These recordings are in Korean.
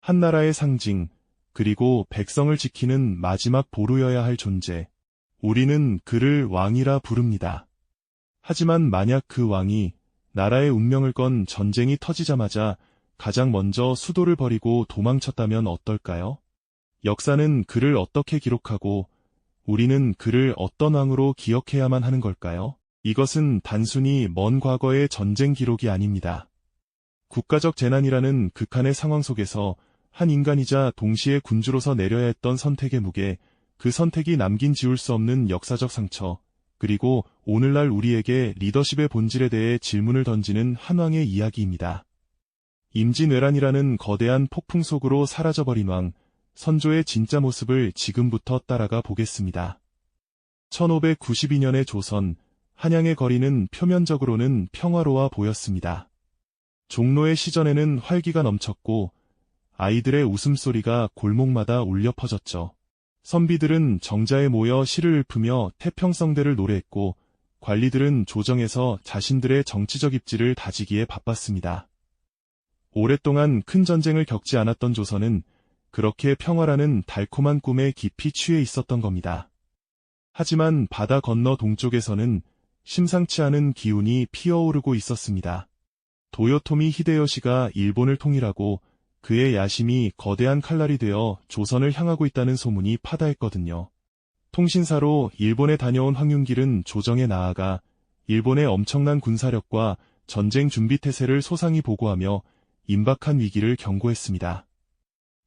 한 나라의 상징, 그리고 백성을 지키는 마지막 보루여야 할 존재. 우리는 그를 왕이라 부릅니다. 하지만 만약 그 왕이 나라의 운명을 건 전쟁이 터지자마자 가장 먼저 수도를 버리고 도망쳤다면 어떨까요? 역사는 그를 어떻게 기록하고 우리는 그를 어떤 왕으로 기억해야만 하는 걸까요? 이것은 단순히 먼 과거의 전쟁 기록이 아닙니다. 국가적 재난이라는 극한의 상황 속에서 한 인간이자 동시에 군주로서 내려야 했던 선택의 무게, 그 선택이 남긴 지울 수 없는 역사적 상처, 그리고 오늘날 우리에게 리더십의 본질에 대해 질문을 던지는 한 왕의 이야기입니다. 임진왜란이라는 거대한 폭풍 속으로 사라져버린 왕, 선조의 진짜 모습을 지금부터 따라가 보겠습니다. 1592년의 조선, 한양의 거리는 표면적으로는 평화로워 보였습니다. 종로의 시전에는 활기가 넘쳤고 아이들의 웃음소리가 골목마다 울려 퍼졌죠. 선비들은 정자에 모여 시를 읊으며 태평성대를 노래했고 관리들은 조정에서 자신들의 정치적 입지를 다지기에 바빴습니다. 오랫동안 큰 전쟁을 겪지 않았던 조선은 그렇게 평화라는 달콤한 꿈에 깊이 취해 있었던 겁니다. 하지만 바다 건너 동쪽에서는 심상치 않은 기운이 피어오르고 있었습니다. 도요토미 히데요시가 일본을 통일하고 그의 야심이 거대한 칼날이 되어 조선을 향하고 있다는 소문이 파다했거든요. 통신사로 일본에 다녀온 황윤길은 조정에 나아가 일본의 엄청난 군사력과 전쟁 준비 태세를 소상히 보고하며 임박한 위기를 경고했습니다.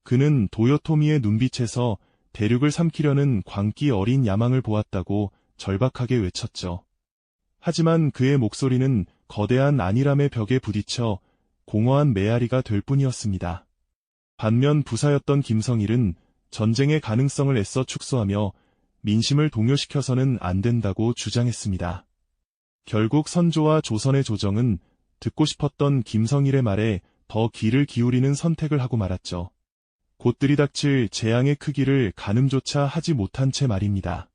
그는 도요토미의 눈빛에서 대륙을 삼키려는 광기 어린 야망을 보았다고 절박하게 외쳤죠. 하지만 그의 목소리는 거대한 안일함의 벽에 부딪혀 공허한 메아리가 될 뿐이었습니다. 반면 부사였던 김성일은 전쟁의 가능성을 애써 축소하며 민심을 동요시켜서는 안 된다고 주장했습니다. 결국 선조와 조선의 조정은 듣고 싶었던 김성일의 말에 더 귀를 기울이는 선택을 하고 말았죠. 곧 들이닥칠 재앙의 크기를 가늠조차 하지 못한 채 말입니다.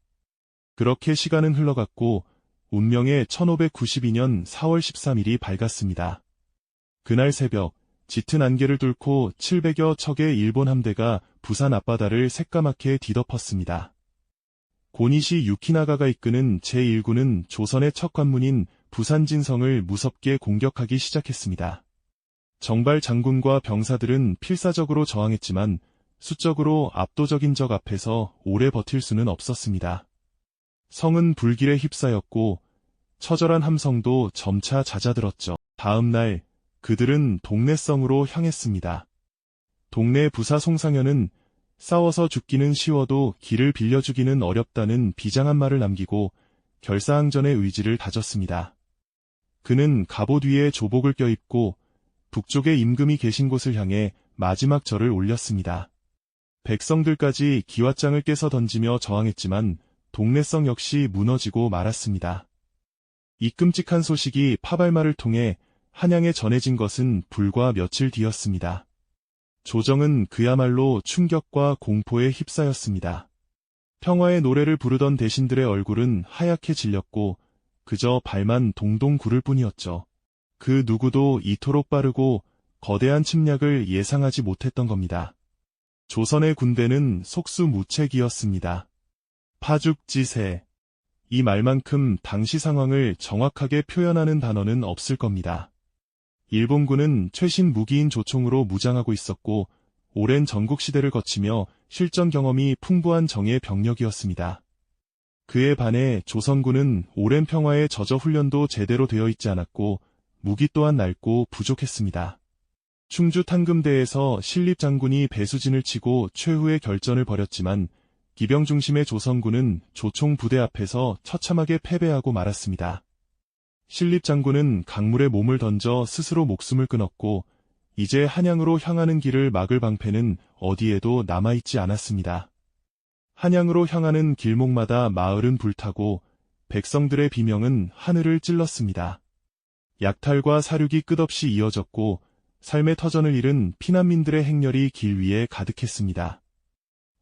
그렇게 시간은 흘러갔고 운명의 1592년 4월 13일이 밝았습니다. 그날 새벽, 짙은 안개를 뚫고 700여 척의 일본 함대가 부산 앞바다를 새까맣게 뒤덮었습니다. 고니시 유키나가가 이끄는 제1군은 조선의 첫 관문인 부산진성을 무섭게 공격하기 시작했습니다. 정발 장군과 병사들은 필사적으로 저항했지만 수적으로 압도적인 적 앞에서 오래 버틸 수는 없었습니다. 성은 불길에 휩싸였고 처절한 함성도 점차 잦아들었죠. 다음 날 그들은 동래성으로 향했습니다. 동래 부사 송상현은 싸워서 죽기는 쉬워도 길을 빌려주기는 어렵다는 비장한 말을 남기고 결사항전의 의지를 다졌습니다. 그는 갑옷 위에 조복을 껴입고 북쪽에 임금이 계신 곳을 향해 마지막 절을 올렸습니다. 백성들까지 기왓장을 깨서 던지며 저항했지만 동래성 역시 무너지고 말았습니다. 이 끔찍한 소식이 파발마를 통해 한양에 전해진 것은 불과 며칠 뒤였습니다. 조정은 그야말로 충격과 공포에 휩싸였습니다. 평화의 노래를 부르던 대신들의 얼굴은 하얗게 질렸고 그저 발만 동동 구를 뿐이었죠. 그 누구도 이토록 빠르고 거대한 침략을 예상하지 못했던 겁니다. 조선의 군대는 속수무책이었습니다. 파죽지세. 이 말만큼 당시 상황을 정확하게 표현하는 단어는 없을 겁니다. 일본군은 최신 무기인 조총으로 무장하고 있었고 오랜 전국시대를 거치며 실전 경험이 풍부한 정예 병력이었습니다. 그에 반해 조선군은 오랜 평화에 젖어 훈련도 제대로 되어 있지 않았고 무기 또한 낡고 부족했습니다. 충주 탄금대에서 신립장군이 배수진을 치고 최후의 결전을 벌였지만 기병 중심의 조선군은 조총 부대 앞에서 처참하게 패배하고 말았습니다. 신립장군은 강물에 몸을 던져 스스로 목숨을 끊었고 이제 한양으로 향하는 길을 막을 방패는 어디에도 남아있지 않았습니다. 한양으로 향하는 길목마다 마을은 불타고 백성들의 비명은 하늘을 찔렀습니다. 약탈과 사륙이 끝없이 이어졌고 삶의 터전을 잃은 피난민들의 행렬이 길 위에 가득했습니다.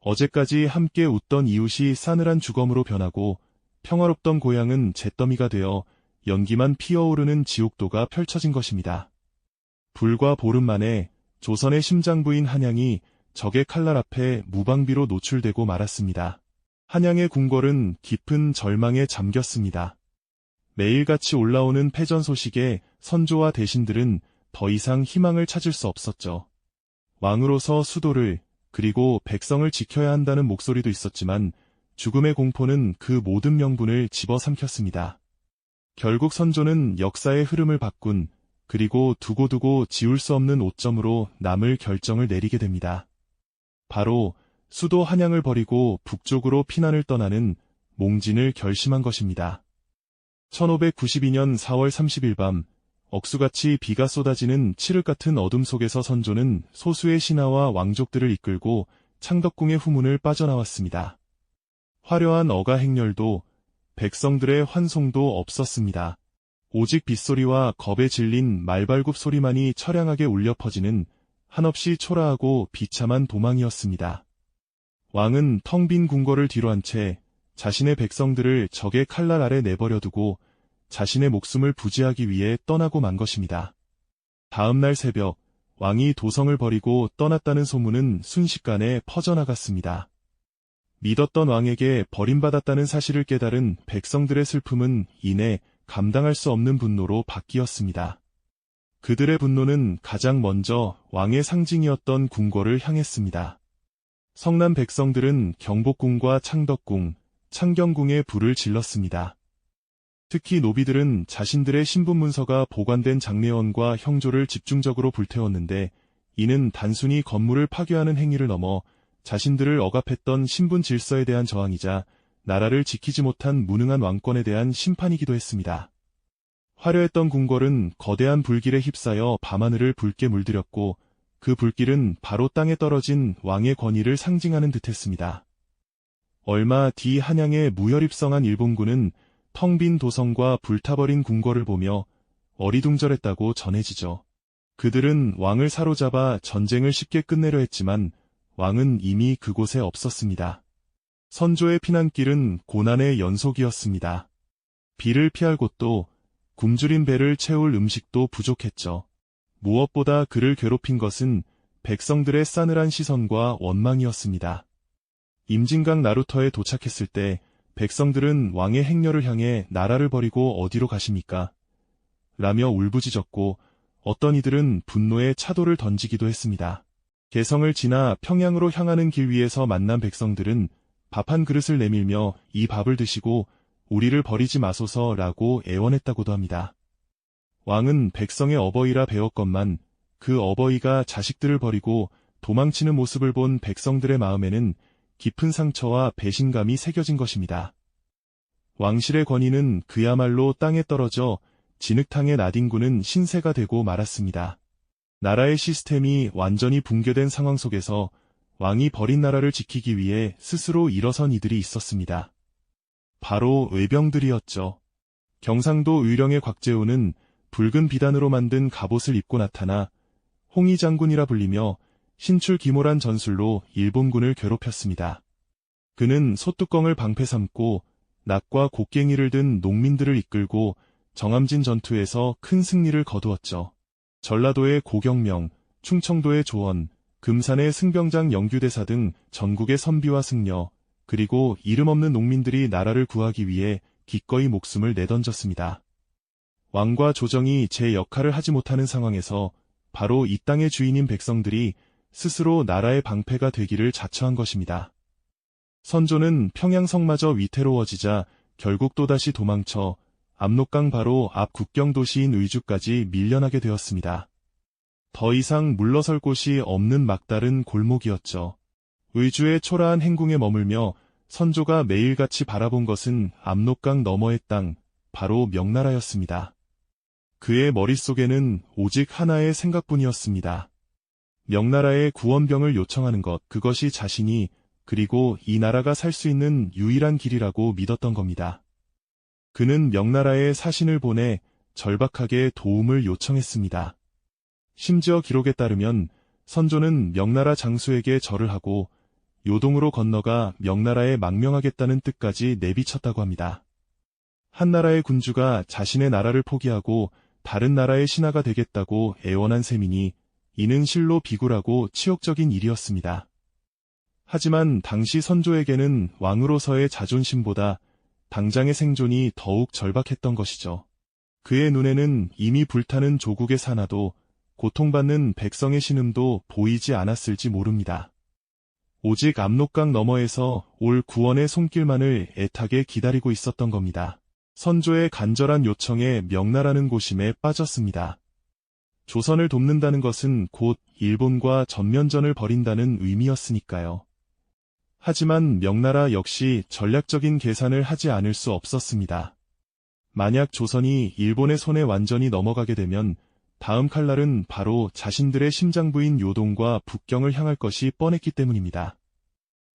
어제까지 함께 웃던 이웃이 싸늘한 주검으로 변하고 평화롭던 고향은 잿더미가 되어 연기만 피어오르는 지옥도가 펼쳐진 것입니다. 불과 보름 만에 조선의 심장부인 한양이 적의 칼날 앞에 무방비로 노출되고 말았습니다. 한양의 궁궐은 깊은 절망에 잠겼습니다. 매일같이 올라오는 패전 소식에 선조와 대신들은 더 이상 희망을 찾을 수 없었죠. 왕으로서 수도를 그리고 백성을 지켜야 한다는 목소리도 있었지만 죽음의 공포는 그 모든 명분을 집어삼켰습니다. 결국 선조는 역사의 흐름을 바꾼 그리고 두고두고 지울 수 없는 오점으로 남을 결정을 내리게 됩니다. 바로 수도 한양을 버리고 북쪽으로 피난을 떠나는 몽진을 결심한 것입니다. 1592년 4월 30일 밤 억수같이 비가 쏟아지는 칠흑 같은 어둠 속에서 선조는 소수의 신하와 왕족들을 이끌고 창덕궁의 후문을 빠져나왔습니다. 화려한 어가 행렬도 백성들의 환송도 없었습니다. 오직 빗소리와 겁에 질린 말발굽 소리만이 처량하게 울려 퍼지는 한없이 초라하고 비참한 도망이었습니다. 왕은 텅 빈 궁궐을 뒤로한 채 자신의 백성들을 적의 칼날 아래 내버려두고 자신의 목숨을 부지하기 위해 떠나고 만 것입니다. 다음 날 새벽, 왕이 도성을 버리고 떠났다는 소문은 순식간에 퍼져나갔습니다. 믿었던 왕에게 버림받았다는 사실을 깨달은 백성들의 슬픔은 이내 감당할 수 없는 분노로 바뀌었습니다. 그들의 분노는 가장 먼저 왕의 상징이었던 궁궐을 향했습니다. 성난 백성들은 경복궁과 창덕궁, 창경궁에 불을 질렀습니다. 특히 노비들은 자신들의 신분문서가 보관된 장례원과 형조를 집중적으로 불태웠는데 이는 단순히 건물을 파괴하는 행위를 넘어 자신들을 억압했던 신분 질서에 대한 저항이자 나라를 지키지 못한 무능한 왕권에 대한 심판이기도 했습니다. 화려했던 궁궐은 거대한 불길에 휩싸여 밤하늘을 붉게 물들였고 그 불길은 바로 땅에 떨어진 왕의 권위를 상징하는 듯했습니다. 얼마 뒤 한양의 무혈입성한 일본군은 텅 빈 도성과 불타버린 궁궐을 보며 어리둥절했다고 전해지죠. 그들은 왕을 사로잡아 전쟁을 쉽게 끝내려 했지만 왕은 이미 그곳에 없었습니다. 선조의 피난길은 고난의 연속이었습니다. 비를 피할 곳도 굶주린 배를 채울 음식도 부족했죠. 무엇보다 그를 괴롭힌 것은 백성들의 싸늘한 시선과 원망이었습니다. 임진강 나루터에 도착했을 때 백성들은 왕의 행렬을 향해 나라를 버리고 어디로 가십니까? 라며 울부짖었고 어떤 이들은 분노의 차도를 던지기도 했습니다. 개성을 지나 평양으로 향하는 길 위에서 만난 백성들은 밥 한 그릇을 내밀며 이 밥을 드시고 우리를 버리지 마소서라고 애원했다고도 합니다. 왕은 백성의 어버이라 배웠건만 그 어버이가 자식들을 버리고 도망치는 모습을 본 백성들의 마음에는 깊은 상처와 배신감이 새겨진 것입니다. 왕실의 권위는 그야말로 땅에 떨어져 진흙탕에 나뒹구는 신세가 되고 말았습니다. 나라의 시스템이 완전히 붕괴된 상황 속에서 왕이 버린 나라를 지키기 위해 스스로 일어선 이들이 있었습니다. 바로 의병들이었죠. 경상도 의령의 곽재우는 붉은 비단으로 만든 갑옷을 입고 나타나 홍희 장군이라 불리며 신출기몰한 전술로 일본군을 괴롭혔습니다. 그는 소뚜껑을 방패 삼고 낙과 곡괭이를 든 농민들을 이끌고 정암진 전투에서 큰 승리를 거두었죠. 전라도의 고경명, 충청도의 조원, 금산의 승병장 영규대사 등 전국의 선비와 승려, 그리고 이름 없는 농민들이 나라를 구하기 위해 기꺼이 목숨을 내던졌습니다. 왕과 조정이 제 역할을 하지 못하는 상황에서 바로 이 땅의 주인인 백성들이 스스로 나라의 방패가 되기를 자처한 것입니다. 선조는 평양성마저 위태로워지자 결국 또다시 도망쳐 압록강 바로 앞 국경도시인 의주까지 밀려나게 되었습니다. 더 이상 물러설 곳이 없는 막다른 골목이었죠. 의주의 초라한 행궁에 머물며 선조가 매일같이 바라본 것은 압록강 너머의 땅, 바로 명나라였습니다. 그의 머릿속에는 오직 하나의 생각뿐이었습니다. 명나라의 구원병을 요청하는 것, 그것이 자신이 그리고 이 나라가 살 수 있는 유일한 길이라고 믿었던 겁니다. 그는 명나라에 사신을 보내 절박하게 도움을 요청했습니다. 심지어 기록에 따르면 선조는 명나라 장수에게 절을 하고 요동으로 건너가 명나라에 망명하겠다는 뜻까지 내비쳤다고 합니다. 한 나라의 군주가 자신의 나라를 포기하고 다른 나라의 신하가 되겠다고 애원한 셈이니 이는 실로 비굴하고 치욕적인 일이었습니다. 하지만 당시 선조에게는 왕으로서의 자존심보다 당장의 생존이 더욱 절박했던 것이죠. 그의 눈에는 이미 불타는 조국의 산하도 고통받는 백성의 신음도 보이지 않았을지 모릅니다. 오직 압록강 너머에서 올 구원의 손길만을 애타게 기다리고 있었던 겁니다. 선조의 간절한 요청에 명나라는 고심에 빠졌습니다. 조선을 돕는다는 것은 곧 일본과 전면전을 벌인다는 의미였으니까요. 하지만 명나라 역시 전략적인 계산을 하지 않을 수 없었습니다. 만약 조선이 일본의 손에 완전히 넘어가게 되면 다음 칼날은 바로 자신들의 심장부인 요동과 북경을 향할 것이 뻔했기 때문입니다.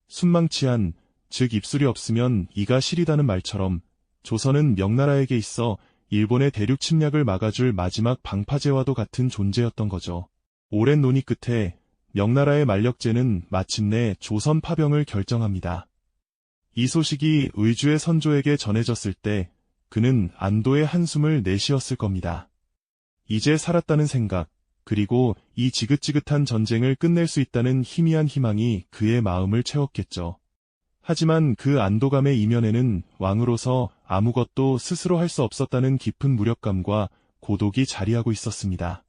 순망치한, 즉 입술이 없으면 이가 시리다는 말처럼 조선은 명나라에게 있어 일본의 대륙 침략을 막아줄 마지막 방파제와도 같은 존재였던 거죠. 오랜 논의 끝에 명나라의 만력제는 마침내 조선 파병을 결정합니다. 이 소식이 의주의 선조에게 전해졌을 때 그는 안도의 한숨을 내쉬었을 겁니다. 이제 살았다는 생각, 그리고 이 지긋지긋한 전쟁을 끝낼 수 있다는 희미한 희망이 그의 마음을 채웠겠죠. 하지만 그 안도감의 이면에는 왕으로서 아무것도 스스로 할 수 없었다는 깊은 무력감과 고독이 자리하고 있었습니다.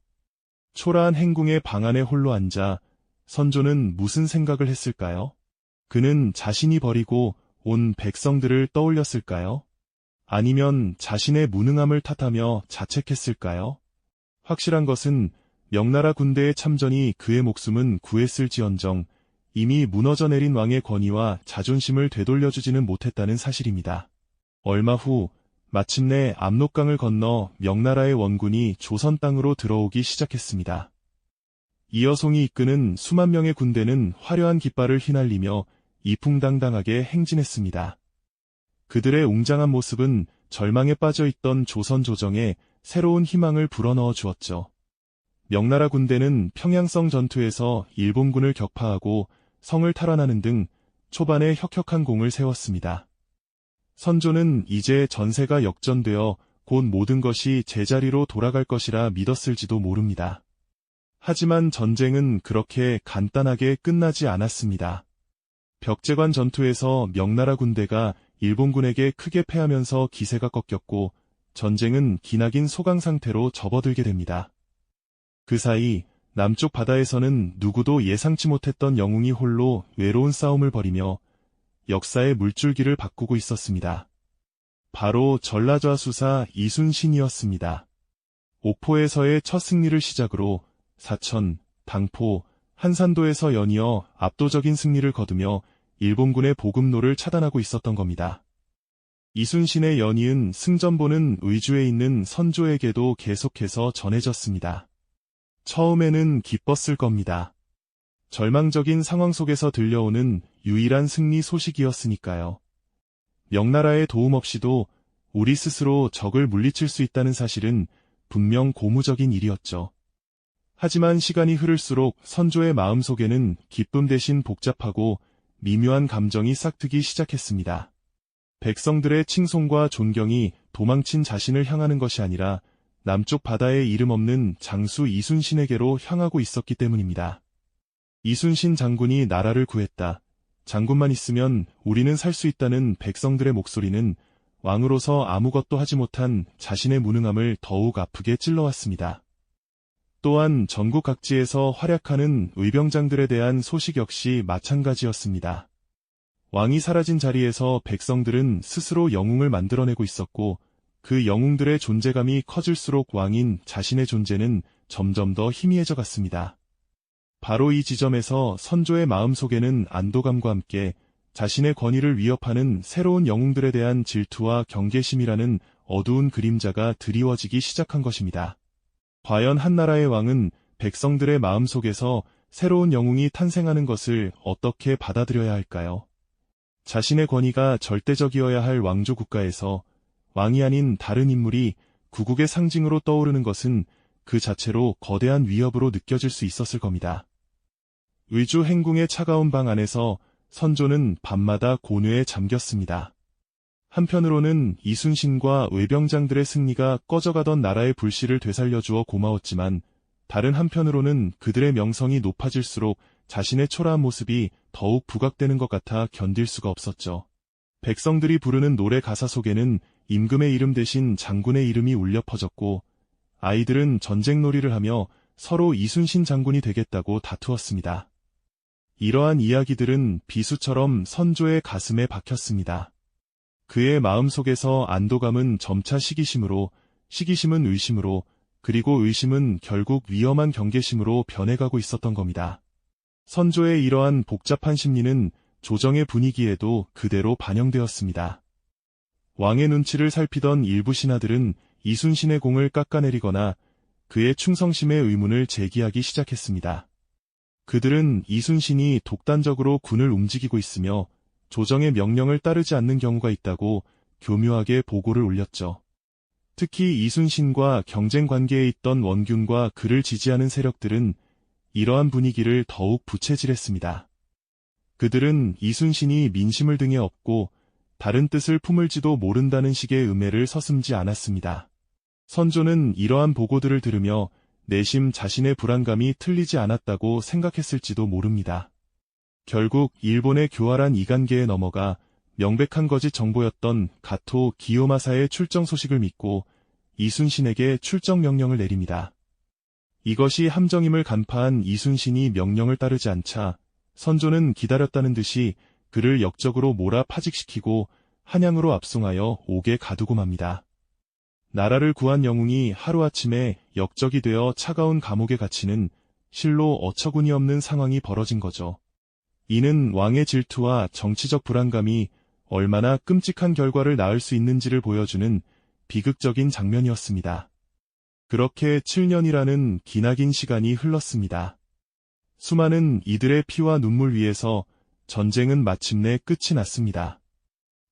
초라한 행궁의 방 안에 홀로 앉아 선조는 무슨 생각을 했을까요? 그는 자신이 버리고 온 백성들을 떠올렸을까요? 아니면 자신의 무능함을 탓하며 자책했을까요? 확실한 것은 명나라 군대의 참전이 그의 목숨은 구했을지언정 이미 무너져 내린 왕의 권위와 자존심을 되돌려주지는 못했다는 사실입니다. 얼마 후 마침내 압록강을 건너 명나라의 원군이 조선 땅으로 들어오기 시작했습니다. 이여송이 이끄는 수만 명의 군대는 화려한 깃발을 휘날리며 이풍당당하게 행진했습니다. 그들의 웅장한 모습은 절망에 빠져있던 조선 조정에 새로운 희망을 불어넣어 주었죠. 명나라 군대는 평양성 전투에서 일본군을 격파하고 성을 탈환하는 등 초반에 혁혁한 공을 세웠습니다. 선조는 이제 전세가 역전되어 곧 모든 것이 제자리로 돌아갈 것이라 믿었을지도 모릅니다. 하지만 전쟁은 그렇게 간단하게 끝나지 않았습니다. 벽제관 전투에서 명나라 군대가 일본군에게 크게 패하면서 기세가 꺾였고 전쟁은 기나긴 소강 상태로 접어들게 됩니다. 그 사이 남쪽 바다에서는 누구도 예상치 못했던 영웅이 홀로 외로운 싸움을 벌이며 역사의 물줄기를 바꾸고 있었습니다. 바로 전라좌수사 이순신이었습니다. 옥포에서의 첫 승리를 시작으로 사천, 당포, 한산도에서 연이어 압도적인 승리를 거두며 일본군의 보급로를 차단하고 있었던 겁니다. 이순신의 연이은 승전보는 의주에 있는 선조에게도 계속해서 전해졌습니다. 처음에는 기뻤을 겁니다. 절망적인 상황 속에서 들려오는 유일한 승리 소식이었으니까요. 명나라의 도움 없이도 우리 스스로 적을 물리칠 수 있다는 사실은 분명 고무적인 일이었죠. 하지만 시간이 흐를수록 선조의 마음속에는 기쁨 대신 복잡하고 미묘한 감정이 싹트기 시작했습니다. 백성들의 칭송과 존경이 도망친 자신을 향하는 것이 아니라 남쪽 바다에 이름 없는 장수 이순신에게로 향하고 있었기 때문입니다. 이순신 장군이 나라를 구했다. 장군만 있으면 우리는 살 수 있다는 백성들의 목소리는 왕으로서 아무것도 하지 못한 자신의 무능함을 더욱 아프게 찔러왔습니다. 또한 전국 각지에서 활약하는 의병장들에 대한 소식 역시 마찬가지였습니다. 왕이 사라진 자리에서 백성들은 스스로 영웅을 만들어내고 있었고 그 영웅들의 존재감이 커질수록 왕인 자신의 존재는 점점 더 희미해져 갔습니다. 바로 이 지점에서 선조의 마음속에는 안도감과 함께 자신의 권위를 위협하는 새로운 영웅들에 대한 질투와 경계심이라는 어두운 그림자가 드리워지기 시작한 것입니다. 과연 한나라의 왕은 백성들의 마음속에서 새로운 영웅이 탄생하는 것을 어떻게 받아들여야 할까요? 자신의 권위가 절대적이어야 할 왕조 국가에서 왕이 아닌 다른 인물이 구국의 상징으로 떠오르는 것은 그 자체로 거대한 위협으로 느껴질 수 있었을 겁니다. 의주 행궁의 차가운 방 안에서 선조는 밤마다 고뇌에 잠겼습니다. 한편으로는 이순신과 의병장들의 승리가 꺼져가던 나라의 불씨를 되살려주어 고마웠지만 다른 한편으로는 그들의 명성이 높아질수록 자신의 초라한 모습이 더욱 부각되는 것 같아 견딜 수가 없었죠. 백성들이 부르는 노래 가사 속에는 임금의 이름 대신 장군의 이름이 울려 퍼졌고, 아이들은 전쟁놀이를 하며 서로 이순신 장군이 되겠다고 다투었습니다. 이러한 이야기들은 비수처럼 선조의 가슴에 박혔습니다. 그의 마음속에서 안도감은 점차 시기심으로, 시기심은 의심으로, 그리고 의심은 결국 위험한 경계심으로 변해가고 있었던 겁니다. 선조의 이러한 복잡한 심리는 조정의 분위기에도 그대로 반영되었습니다. 왕의 눈치를 살피던 일부 신하들은 이순신의 공을 깎아내리거나 그의 충성심의 의문을 제기하기 시작했습니다. 그들은 이순신이 독단적으로 군을 움직이고 있으며 조정의 명령을 따르지 않는 경우가 있다고 교묘하게 보고를 올렸죠. 특히 이순신과 경쟁 관계에 있던 원균과 그를 지지하는 세력들은 이러한 분위기를 더욱 부채질했습니다. 그들은 이순신이 민심을 등에 업고 다른 뜻을 품을지도 모른다는 식의 음해를 서슴지 않았습니다. 선조는 이러한 보고들을 들으며 내심 자신의 불안감이 틀리지 않았다고 생각했을지도 모릅니다. 결국 일본의 교활한 이간계에 넘어가 명백한 거짓 정보였던 가토 기요마사의 출정 소식을 믿고 이순신에게 출정 명령을 내립니다. 이것이 함정임을 간파한 이순신이 명령을 따르지 않자 선조는 기다렸다는 듯이 그를 역적으로 몰아 파직시키고 한양으로 압송하여 옥에 가두고 맙니다. 나라를 구한 영웅이 하루아침에 역적이 되어 차가운 감옥에 갇히는 실로 어처구니 없는 상황이 벌어진 거죠. 이는 왕의 질투와 정치적 불안감이 얼마나 끔찍한 결과를 낳을 수 있는지를 보여주는 비극적인 장면이었습니다. 그렇게 7년이라는 기나긴 시간이 흘렀습니다. 수많은 이들의 피와 눈물 위에서 전쟁은 마침내 끝이 났습니다.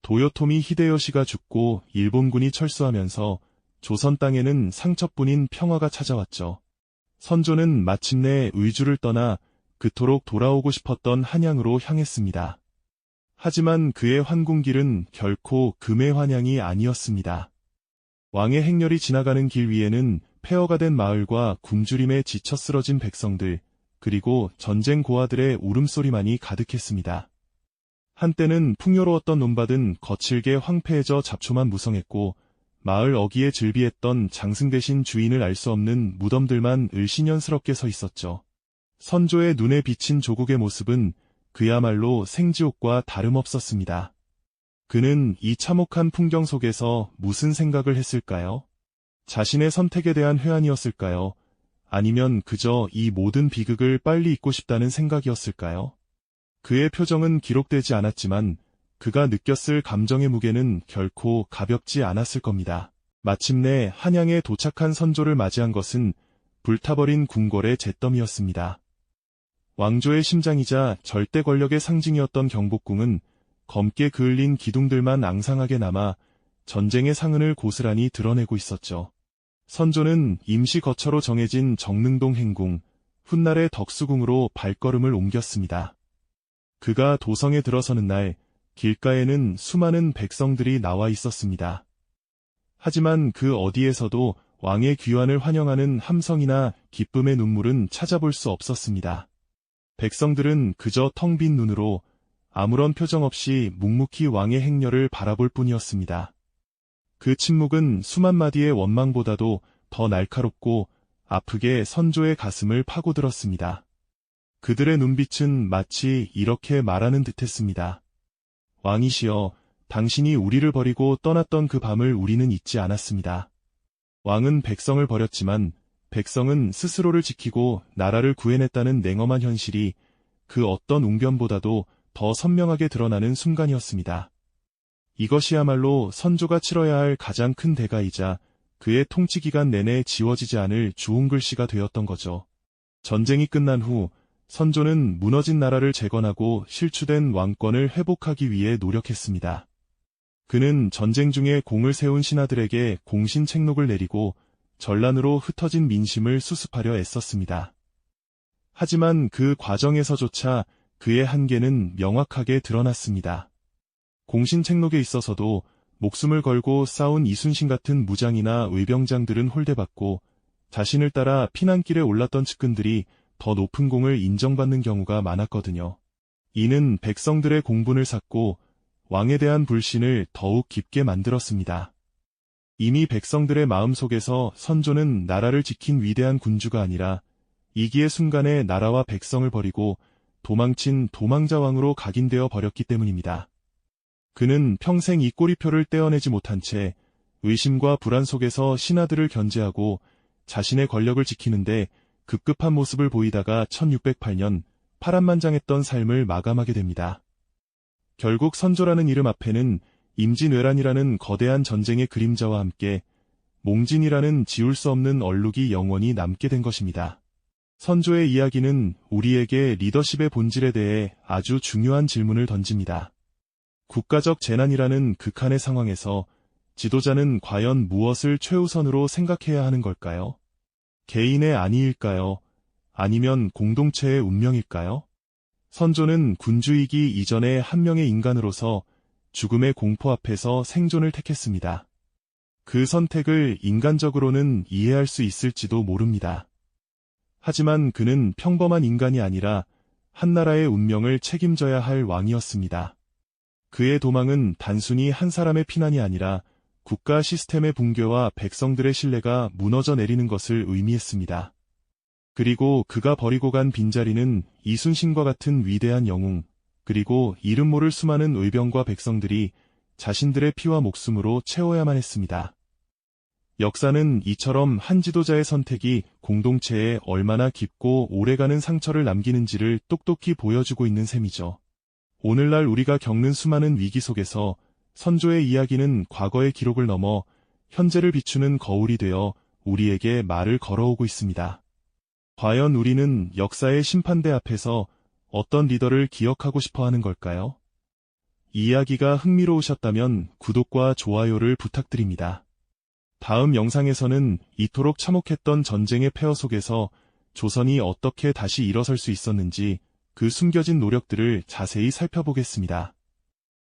도요토미 히데요시가 죽고 일본군이 철수하면서 조선 땅에는 상처뿐인 평화가 찾아왔죠. 선조는 마침내 의주를 떠나 그토록 돌아오고 싶었던 한양으로 향했습니다. 하지만 그의 환궁길은 결코 금의 환양이 아니었습니다. 왕의 행렬이 지나가는 길 위에는 폐허가 된 마을과 굶주림에 지쳐 쓰러진 백성들, 그리고 전쟁 고아들의 울음소리만이 가득했습니다. 한때는 풍요로웠던 논밭은 거칠게 황폐해져 잡초만 무성했고 마을 어귀에 즐비했던 장승 대신 주인을 알 수 없는 무덤들만 을씨년스럽게 서 있었죠. 선조의 눈에 비친 조국의 모습은 그야말로 생지옥과 다름없었습니다. 그는 이 참혹한 풍경 속에서 무슨 생각을 했을까요? 자신의 선택에 대한 회한이었을까요? 아니면 그저 이 모든 비극을 빨리 잊고 싶다는 생각이었을까요? 그의 표정은 기록되지 않았지만 그가 느꼈을 감정의 무게는 결코 가볍지 않았을 겁니다. 마침내 한양에 도착한 선조를 맞이한 것은 불타버린 궁궐의 잿더미였습니다. 왕조의 심장이자 절대 권력의 상징이었던 경복궁은 검게 그을린 기둥들만 앙상하게 남아 전쟁의 상흔을 고스란히 드러내고 있었죠. 선조는 임시 거처로 정해진 정능동 행궁, 훗날의 덕수궁으로 발걸음을 옮겼습니다. 그가 도성에 들어서는 날 길가에는 수많은 백성들이 나와 있었습니다. 하지만 그 어디에서도 왕의 귀환을 환영하는 함성이나 기쁨의 눈물은 찾아볼 수 없었습니다. 백성들은 그저 텅 빈 눈으로 아무런 표정 없이 묵묵히 왕의 행렬을 바라볼 뿐이었습니다. 그 침묵은 수만 마디의 원망보다도 더 날카롭고 아프게 선조의 가슴을 파고들었습니다. 그들의 눈빛은 마치 이렇게 말하는 듯했습니다. 왕이시여, 당신이 우리를 버리고 떠났던 그 밤을 우리는 잊지 않았습니다. 왕은 백성을 버렸지만 백성은 스스로를 지키고 나라를 구해냈다는 냉엄한 현실이 그 어떤 웅변보다도 더 선명하게 드러나는 순간이었습니다. 이것이야말로 선조가 치러야 할 가장 큰 대가이자 그의 통치 기간 내내 지워지지 않을 주운 글씨가 되었던 거죠. 전쟁이 끝난 후 선조는 무너진 나라를 재건하고 실추된 왕권을 회복하기 위해 노력했습니다. 그는 전쟁 중에 공을 세운 신하들에게 공신책록을 내리고 전란으로 흩어진 민심을 수습하려 애썼습니다. 하지만 그 과정에서조차 그의 한계는 명확하게 드러났습니다. 공신책록에 있어서도 목숨을 걸고 싸운 이순신 같은 무장이나 의병장들은 홀대받고 자신을 따라 피난길에 올랐던 측근들이 더 높은 공을 인정받는 경우가 많았거든요. 이는 백성들의 공분을 샀고 왕에 대한 불신을 더욱 깊게 만들었습니다. 이미 백성들의 마음속에서 선조는 나라를 지킨 위대한 군주가 아니라 이기의 순간에 나라와 백성을 버리고 도망친 도망자 왕으로 각인되어 버렸기 때문입니다. 그는 평생 이 꼬리표를 떼어내지 못한 채 의심과 불안 속에서 신하들을 견제하고 자신의 권력을 지키는데 급급한 모습을 보이다가 1608년 파란만장했던 삶을 마감하게 됩니다. 결국 선조라는 이름 앞에는 임진왜란이라는 거대한 전쟁의 그림자와 함께 몽진이라는 지울 수 없는 얼룩이 영원히 남게 된 것입니다. 선조의 이야기는 우리에게 리더십의 본질에 대해 아주 중요한 질문을 던집니다. 국가적 재난이라는 극한의 상황에서 지도자는 과연 무엇을 최우선으로 생각해야 하는 걸까요? 개인의 안위일까요? 아니면 공동체의 운명일까요? 선조는 군주이기 이전의 한 명의 인간으로서 죽음의 공포 앞에서 생존을 택했습니다. 그 선택을 인간적으로는 이해할 수 있을지도 모릅니다. 하지만 그는 평범한 인간이 아니라 한 나라의 운명을 책임져야 할 왕이었습니다. 그의 도망은 단순히 한 사람의 피난이 아니라 국가 시스템의 붕괴와 백성들의 신뢰가 무너져 내리는 것을 의미했습니다. 그리고 그가 버리고 간 빈자리는 이순신과 같은 위대한 영웅, 그리고 이름 모를 수많은 의병과 백성들이 자신들의 피와 목숨으로 채워야만 했습니다. 역사는 이처럼 한 지도자의 선택이 공동체에 얼마나 깊고 오래가는 상처를 남기는지를 똑똑히 보여주고 있는 셈이죠. 오늘날 우리가 겪는 수많은 위기 속에서 선조의 이야기는 과거의 기록을 넘어 현재를 비추는 거울이 되어 우리에게 말을 걸어오고 있습니다. 과연 우리는 역사의 심판대 앞에서 어떤 리더를 기억하고 싶어 하는 걸까요? 이야기가 흥미로우셨다면 구독과 좋아요를 부탁드립니다. 다음 영상에서는 이토록 참혹했던 전쟁의 폐허 속에서 조선이 어떻게 다시 일어설 수 있었는지 그 숨겨진 노력들을 자세히 살펴보겠습니다.